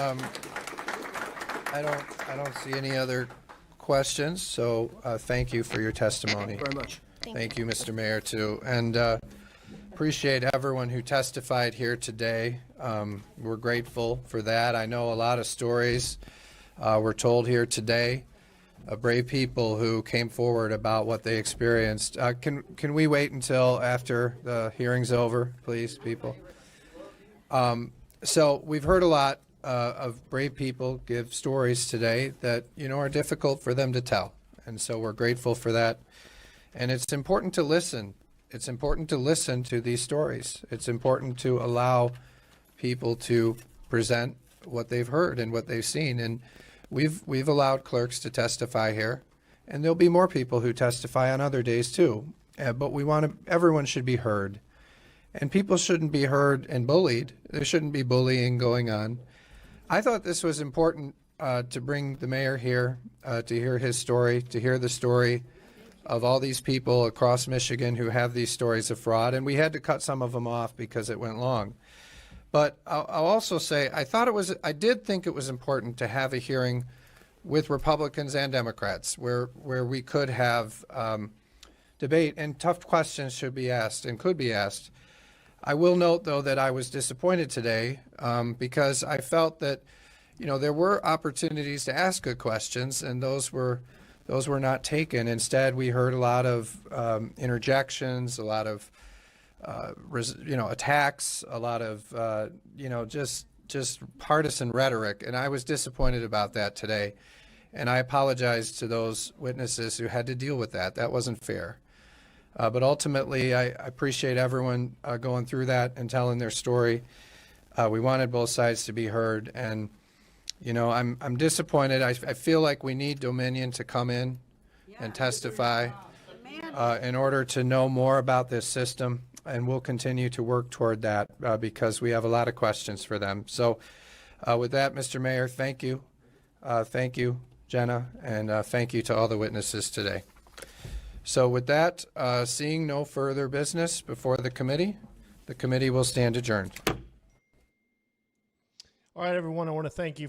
I don't see any other questions, so thank you for your testimony. Very much. Thank you, Mr. Mayor, too. And appreciate everyone who testified here today. We're grateful for that. I know a lot of stories were told here today of brave people who came forward about what they experienced. Can we wait until after the hearing's over, please, people? So we've heard a lot of brave people give stories today that, are difficult for them to tell. And so we're grateful for that. And it's important to listen. It's important to listen to these stories. It's important to allow people to present what they've heard and what they've seen. And we've allowed clerks to testify here, and there'll be more people who testify on other days too. But everyone should be heard. And people shouldn't be heard and bullied. There shouldn't be bullying going on. I thought this was important to bring the mayor here to hear his story, to hear the story of all these people across Michigan who have these stories of fraud. And we had to cut some of them off because it went long. But I'll also say I did think it was important to have a hearing with Republicans and Democrats where we could have debate and tough questions should be asked and could be asked. I will note, though, that I was disappointed today because I felt that, there were opportunities to ask good questions, and those were not taken. Instead, we heard a lot of interjections, a lot of attacks, a lot of just partisan rhetoric, and I was disappointed about that today. And I apologize to those witnesses who had to deal with that. That wasn't fair. But ultimately, I appreciate everyone going through that and telling their story. We wanted both sides to be heard, and I'm disappointed. I feel like we need Dominion to come in and testify in order to know more about this system, and we'll continue to work toward that because we have a lot of questions for them. So with that, Mr. Mayor, thank you. Thank you, Jenna, and thank you to all the witnesses today. So with that, seeing no further business before the committee will stand adjourned. All right, everyone, I want to thank you for